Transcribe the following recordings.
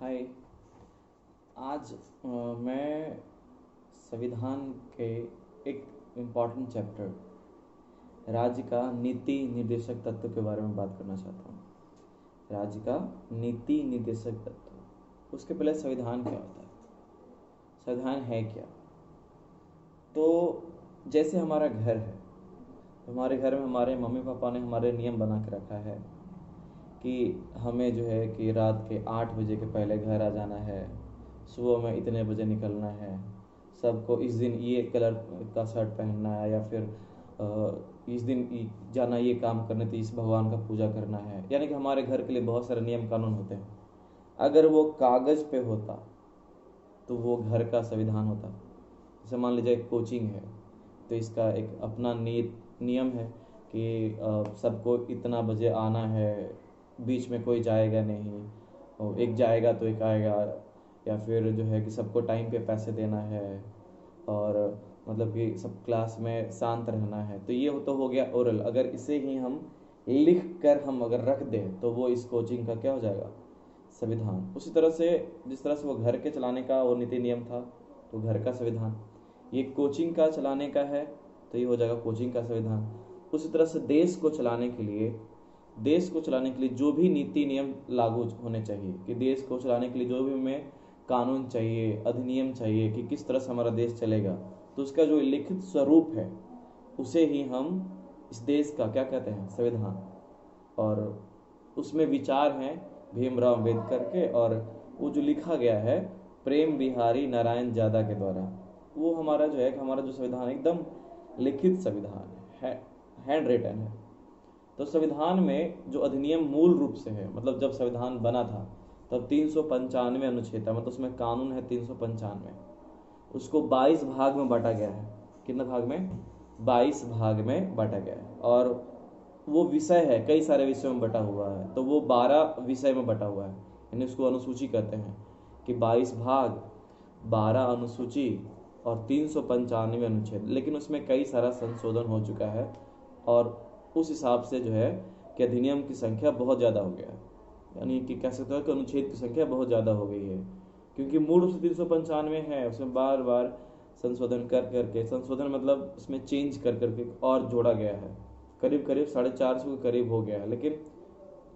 हाय। आज मैं संविधान के एक इम्पॉर्टेंट चैप्टर राज्य का नीति निर्देशक तत्व के बारे में बात करना चाहता हूँ। राज्य का नीति निर्देशक तत्व, उसके पहले संविधान क्या होता है, संविधान है क्या। तो जैसे हमारा घर है, हमारे घर में हमारे मम्मी पापा ने हमारे नियम बना के रखा है कि हमें जो है कि रात के 8 बजे के पहले घर आ जाना है, सुबह में इतने बजे निकलना है, सबको इस दिन ये कलर का शर्ट पहनना है, या फिर इस दिन जाना ये काम करने, तो इस भगवान का पूजा करना है। यानी कि हमारे घर के लिए बहुत सारे नियम कानून होते हैं। अगर वो कागज़ पे होता तो वो घर का संविधान होता। जैसे मान लीजिए कोचिंग है, तो इसका एक अपना नियम है कि सबको इतना बजे आना है, बीच में कोई जाएगा नहीं, और एक जाएगा तो एक आएगा, या फिर जो है कि सबको टाइम पे पैसे देना है, और मतलब कि सब क्लास में शांत रहना है। तो ये तो हो गया ओरल। अगर इसे ही हम लिख कर हम अगर रख दें तो वो इस कोचिंग का क्या हो जाएगा, संविधान। उसी तरह से जिस तरह से वो घर के चलाने का वो नीति नियम था, तो घर का संविधान। ये कोचिंग का चलाने का है, तो ये हो जाएगा कोचिंग का संविधान। उसी तरह से देश को चलाने के लिए जो भी नीति नियम लागू होने चाहिए, कि देश को चलाने के लिए जो भी हमें कानून चाहिए, अधिनियम चाहिए कि किस तरह से हमारा देश चलेगा, तो उसका जो लिखित स्वरूप है उसे ही हम इस देश का क्या कहते हैं, संविधान। और उसमें विचार हैं भीमराव अम्बेडकर के, और वो जो लिखा गया है प्रेम बिहारी नारायण जादा के द्वारा, वो हमारा जो है, हमारा जो संविधान एकदम लिखित संविधान है, हैंड रिटन है। तो संविधान में जो अधिनियम मूल रूप से है, मतलब जब संविधान बना था तब 395 अनुच्छेद था, मतलब उसमें कानून है 395। उसको 22 भाग में बांटा गया है। कितने भाग में? 22 भाग में बांटा गया है। और वो विषय है, कई सारे विषयों में बटा हुआ है, तो वो 12 विषय में बटा हुआ है, यानी उसको अनुसूची कहते हैं कि 22 भाग, 12 अनुसूची और 395 अनुच्छेद। लेकिन उसमें कई सारा संशोधन हो चुका है, और उस हिसाब से जो है कि अधिनियम की संख्या बहुत ज़्यादा हो गया है, यानी कि कह सकते हो कि अनुच्छेद की संख्या बहुत ज़्यादा हो गई है, क्योंकि मूल रूप से 395 है, उसमें बार बार संशोधन कर करके, संशोधन मतलब उसमें चेंज कर करके और जोड़ा गया है। करीब करीब 450 के करीब हो गया है, लेकिन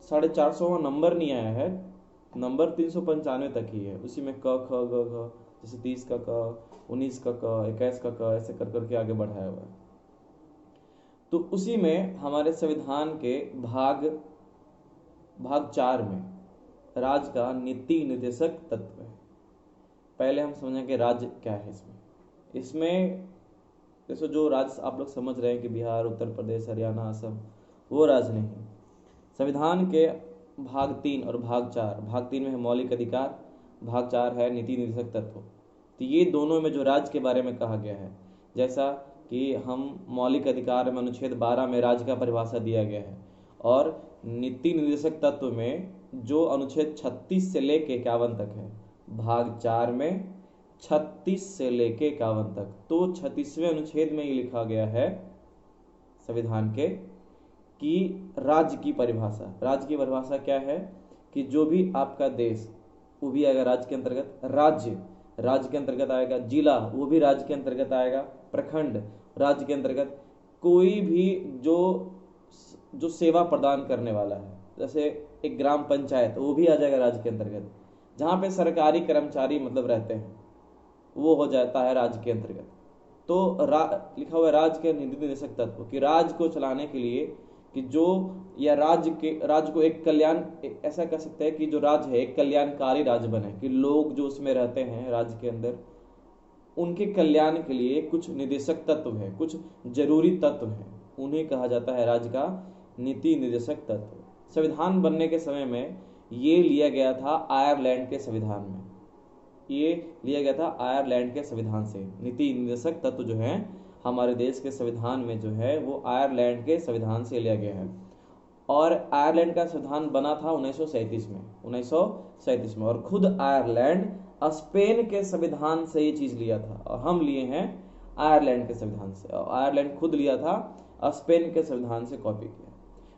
450वां नंबर नहीं आया है, नंबर 395 तक ही है। उसी में क ख ग घ, जैसे 30 का क, 19 का क, 21 का क, ऐसे कर करके आगे बढ़ाया हुआ है। तो उसी में हमारे संविधान के भाग 4 में राज्य का नीति निर्देशक तत्व है। पहले हम समझेंगे राज्य क्या है। इसमें जैसे जो राज्य आप लोग समझ रहे हैं कि बिहार, उत्तर प्रदेश, हरियाणा, असम, वो राज्य नहीं। संविधान के भाग 3 और भाग 4, भाग 3 में है मौलिक अधिकार, भाग 4 है नीति निर्देशक तत्व। तो ये दोनों में जो राज्य के बारे में कहा गया है, जैसा कि हम मौलिक अधिकार में अनुच्छेद 12 में राज्य का परिभाषा दिया गया है, और नीति निर्देशक तत्व में जो अनुच्छेद 36 से लेके 51 तक है, भाग 4 में 36 से लेके 51 तक। तो 36वें अनुच्छेद में ये लिखा गया है संविधान के कि राज्य की परिभाषा क्या है, कि जो भी आपका देश, वो भी आएगा राज्य के अंतर्गत। राज्य के अंतर्गत आएगा। जिला, वो भी राज्य के अंतर्गत आएगा। प्रखंड, राज्य के अंतर्गत। कोई भी जो सेवा प्रदान करने वाला है, जैसे एक ग्राम पंचायत, वो भी आ जाएगा राज्य के अंतर्गत। जहाँ पे सरकारी कर्मचारी मतलब रहते हैं, वो हो जाता है राज्य के अंतर्गत। तो लिखा हुआ है राज्य के नीति निर्देशक तत्व, कि राज्य को चलाने के लिए, कि जो या राज्य को एक कल्याण, ऐसा कह सकते हैं कि जो राज्य है एक कल्याणकारी राज्य बने, कि लोग जो उसमें रहते हैं राज्य के अंदर, उनके कल्याण के लिए कुछ निर्देशक तत्व है, कुछ जरूरी तत्व है, उन्हें कहा जाता है राज्य का नीति निर्देशक तत्व। संविधान बनने के समय में ये लिया गया था आयरलैंड के संविधान में, ये लिया गया था आयरलैंड के संविधान से। नीति निर्देशक तत्व जो है हमारे देश के संविधान में जो है वो आयरलैंड के संविधान से लिया गया है। और आयरलैंड का संविधान बना था 1937 में, और खुद आयरलैंड स्पेन के संविधान से ये चीज लिया था, और हम लिए हैं आयरलैंड के संविधान से, और आयरलैंड खुद लिया था स्पेन के संविधान से कॉपी किया।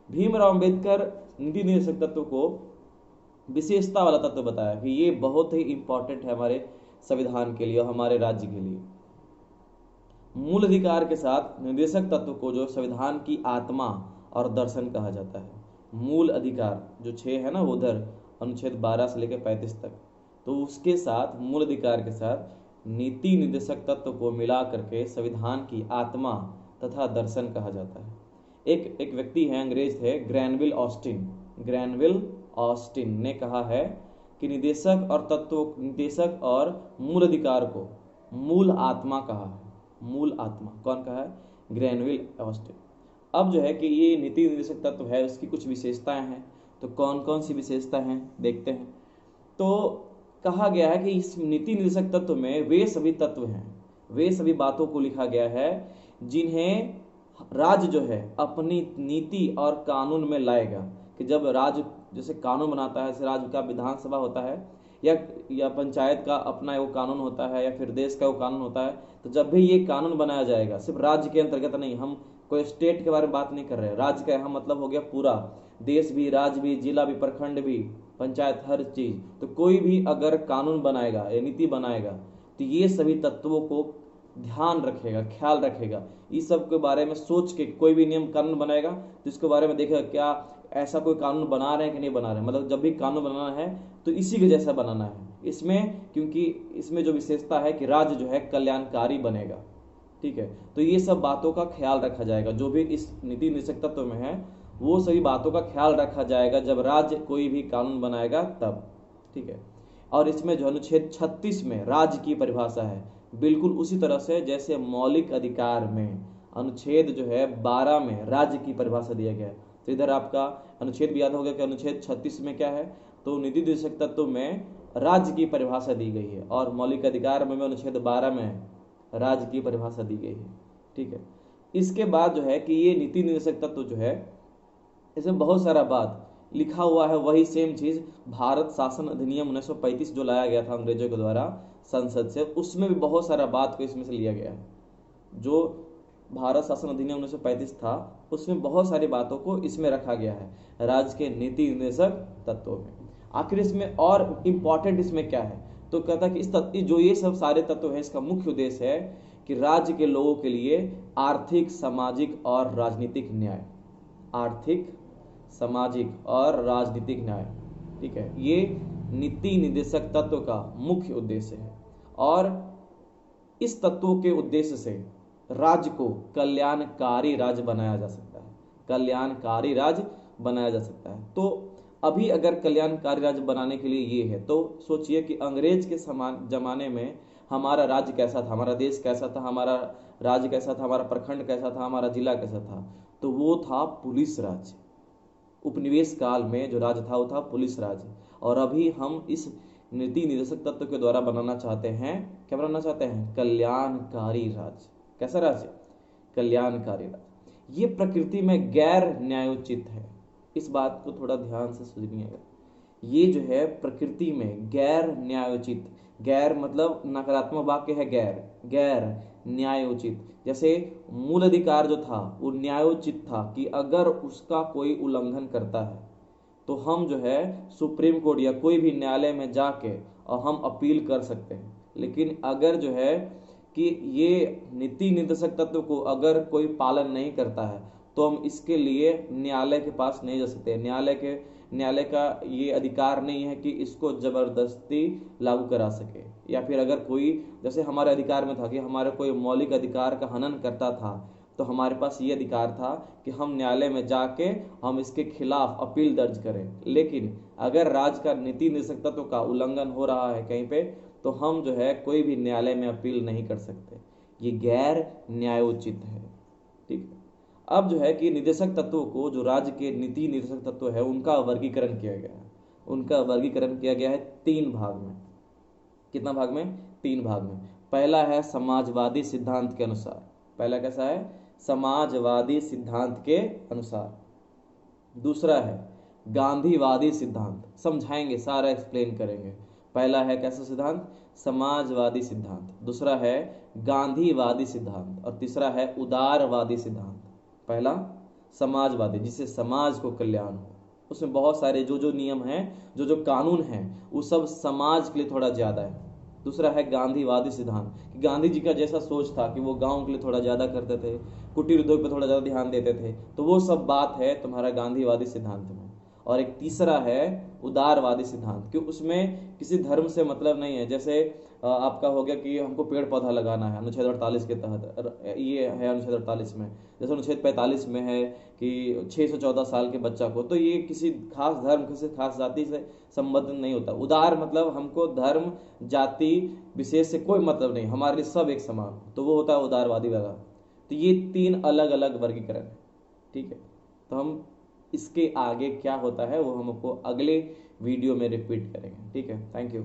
भीमराव अम्बेडकर नीति निर्देशक तत्व को विशेषता वाला तत्व बताया कि ये बहुत ही इंपॉर्टेंट है हमारे संविधान के लिए और हमारे राज्य के लिए। मूल अधिकार के साथ निर्देशक तत्व को जो संविधान की आत्मा और दर्शन कहा जाता है। मूल अधिकार जो 6 है ना, उधर अनुच्छेद 12 से लेकर 35 तक, तो उसके साथ मूल अधिकार के साथ नीति निर्देशक तत्व को मिला करके संविधान की आत्मा तथा दर्शन कहा जाता है। एक व्यक्ति है, अंग्रेज थे, ग्रैनविल ऑस्टिन ने कहा है कि निदेशक और मूल अधिकार को मूल आत्मा कहा है। मूल आत्मा कौन कहा है? Granville Austin. अब जो है कि ये नीति निर्देशक तत्व है, उसकी कुछ विशेषताएं हैं। तो कौन कौन सी विशेषता हैं देखते हैं। तो कहा गया है कि इस नीति निर्देशक तत्व में वे सभी तत्व हैं, वे सभी बातों को लिखा गया है जिन्हें राज्य जो है अपनी नीति और कानून में लाएगा। कि जब राज्य जैसे कानून बनाता है, जैसे राज्य का विधानसभा होता है या पंचायत का अपना वो कानून होता है या फिर देश का वो कानून होता है, तो जब भी ये कानून बनाया जाएगा, सिर्फ राज्य के अंतर्गत नहीं, हम कोई स्टेट के बारे में बात नहीं कर रहे हैं। राज्य का यहाँ मतलब हो गया पूरा देश भी, राज्य भी, जिला भी, प्रखंड भी, पंचायत, हर चीज। तो कोई भी अगर कानून बनाएगा या नीति बनाएगा तो ये सभी तत्वों को ध्यान रखेगा, ख्याल रखेगा। इस सब के बारे में सोच के कोई भी नियम कानून बनाएगा तो इसके बारे में देखेगा क्या ऐसा कोई कानून बना रहे हैं कि नहीं बना रहे हैं। मतलब जब भी कानून बनाना है तो इसी के जैसा बनाना है इसमें, क्योंकि इसमें जो विशेषता है कि राज्य जो है कल्याणकारी बनेगा। ठीक है, तो ये सब बातों का ख्याल रखा जाएगा। जो भी इस नीति निर्देशक तत्व में है वो सभी बातों का ख्याल रखा जाएगा जब राज्य कोई भी कानून बनाएगा तब। ठीक है, और इसमें जो अनुच्छेद 36 में राज्य की परिभाषा है, बिल्कुल उसी तरह से जैसे मौलिक अधिकार में अनुच्छेद जो है 12 में राज्य की परिभाषा दिया गया है। तो इधर आपका अनुच्छेद भी याद हो गया कि अनुच्छेद 36 में क्या है, तो नीति निर्देशक तत्व में राज्य की परिभाषा दी गई है और मौलिक अधिकार में अनुच्छेद 12 में राज्य की परिभाषा दी गई है। ठीक है, इसके बाद जो है कि ये नीति निर्देशक तत्व जो है इसमें बहुत सारा बात लिखा हुआ है। वही सेम चीज भारत शासन अधिनियम 1935 जो लाया गया था अंग्रेजों के द्वारा संसद से, उसमें भी बहुत सारा बात को इसमें से लिया गया है। जो भारत शासन अधिनियम 1935 था उसमें बहुत सारी बातों को इसमें रखा गया है राज्य के नीति निर्देशक तत्वों में। आखिर इसमें और इम्पॉर्टेंट इसमें क्या है, तो कहता है कि इस तत्व जो ये सब सारे तत्व हैं इसका मुख्य उद्देश्य है कि राज्य के लोगों के लिए आर्थिक, सामाजिक और राजनीतिक न्याय, आर्थिक, सामाजिक और राजनीतिक न्याय। ठीक है, ये नीति निर्देशक तत्व का मुख्य उद्देश्य है और इस तत्वों के उद्देश्य से राज्य को कल्याणकारी राज्य बनाया जा सकता है, कल्याणकारी राज्य बनाया जा सकता है। तो अभी अगर कल्याणकारी राज्य बनाने के लिए ये है, तो सोचिए कि अंग्रेज के समान जमाने में हमारा राज्य कैसा था, हमारा देश कैसा था, हमारा राज्य कैसा था, हमारा प्रखंड कैसा था, हमारा जिला कैसा था। तो वो था पुलिस राज्य। उपनिवेश काल में जो राज्य था वो था पुलिस राज्य। और अभी हम इस नीति निर्देशक तत्व के द्वारा बनाना चाहते हैं, क्या बनाना चाहते हैं? कल्याणकारी राज्य। कैसा राज्य? कल्याणकारी राज्य। ये प्रकृति में गैर न्यायोचित है, इस बात को थोड़ा ध्यान से सुनिएगा। ये जो है प्रकृति में गैर न्यायोचित, गैर मतलब नकारात्मक वाक्य है, गैर न्यायोचित। जैसे मूल अधिकार जो था वो न्यायोचित था कि अगर उसका कोई उल्लंघन करता है तो हम जो है सुप्रीम कोर्ट या कोई भी न्यायालय में जाके और हम अपील कर सकते हैं। लेकिन अगर जो है कि ये नीति निर्देशक तत्व को अगर कोई पालन नहीं करता है तो हम इसके लिए न्यायालय के पास नहीं जा सकते। न्यायालय का ये अधिकार नहीं है कि इसको जबरदस्ती लागू करा सके। या फिर अगर कोई, जैसे हमारे अधिकार में था कि हमारे कोई मौलिक अधिकार का हनन करता था तो हमारे पास ये अधिकार था कि हम न्यायालय में जाके हम इसके खिलाफ अपील दर्ज करें। लेकिन अगर राज्य का नीति निर्देशक तत्व का उल्लंघन हो रहा है कहीं पे, तो हम जो है कोई भी न्यायालय में अपील नहीं कर सकते। ये गैर न्यायोचित है। ठीक है, अब जो है कि निर्देशक तत्वों को, जो राज्य के नीति निर्देशक तत्व है, उनका वर्गीकरण किया गया है। उनका वर्गीकरण किया गया है 3 भाग में। कितना भाग में? 3 भाग में। पहला है समाजवादी सिद्धांत के अनुसार। पहला कैसा है? समाजवादी सिद्धांत के अनुसार। दूसरा है गांधीवादी सिद्धांत। समझाएंगे, सारा एक्सप्लेन करेंगे। पहला है कैसा सिद्धांत? समाजवादी सिद्धांत। दूसरा है गांधीवादी सिद्धांत और तीसरा है उदारवादी सिद्धांत। पहला समाजवादी, जिससे समाज को कल्याण हो। उसमें बहुत सारे जो जो नियम हैं, जो जो कानून हैं, वो सब समाज के लिए थोड़ा ज़्यादा है। दूसरा है गांधीवादी सिद्धांत, कि गांधी जी का जैसा सोच था कि वो गांव के लिए थोड़ा ज़्यादा करते थे, कुटीर उद्योग पर थोड़ा ज़्यादा ध्यान देते थे, तो वो सब बात है तुम्हारा गांधीवादी सिद्धांत में। और एक तीसरा है उदारवादी सिद्धांत, कि उसमें किसी धर्म से मतलब नहीं है। जैसे आपका हो गया कि हमको पेड़ पौधा लगाना है अनुच्छेद 48 के तहत, ये है अनुच्छेद 48 में। जैसे अनुच्छेद 45 में है कि 6 से 14 साल के बच्चा को, तो ये किसी खास धर्म, किसी खास जाति से संबंध नहीं होता। उदार मतलब हमको धर्म जाति विशेष से कोई मतलब नहीं, हमारे लिए सब एक समान, तो वो होता है उदारवादी वाला। तो ये 3 अलग अलग वर्गीकरण है, ठीक है। तो हम इसके आगे क्या होता है वो हमको अगले वीडियो में रिपीट करेंगे, ठीक है। Thank you.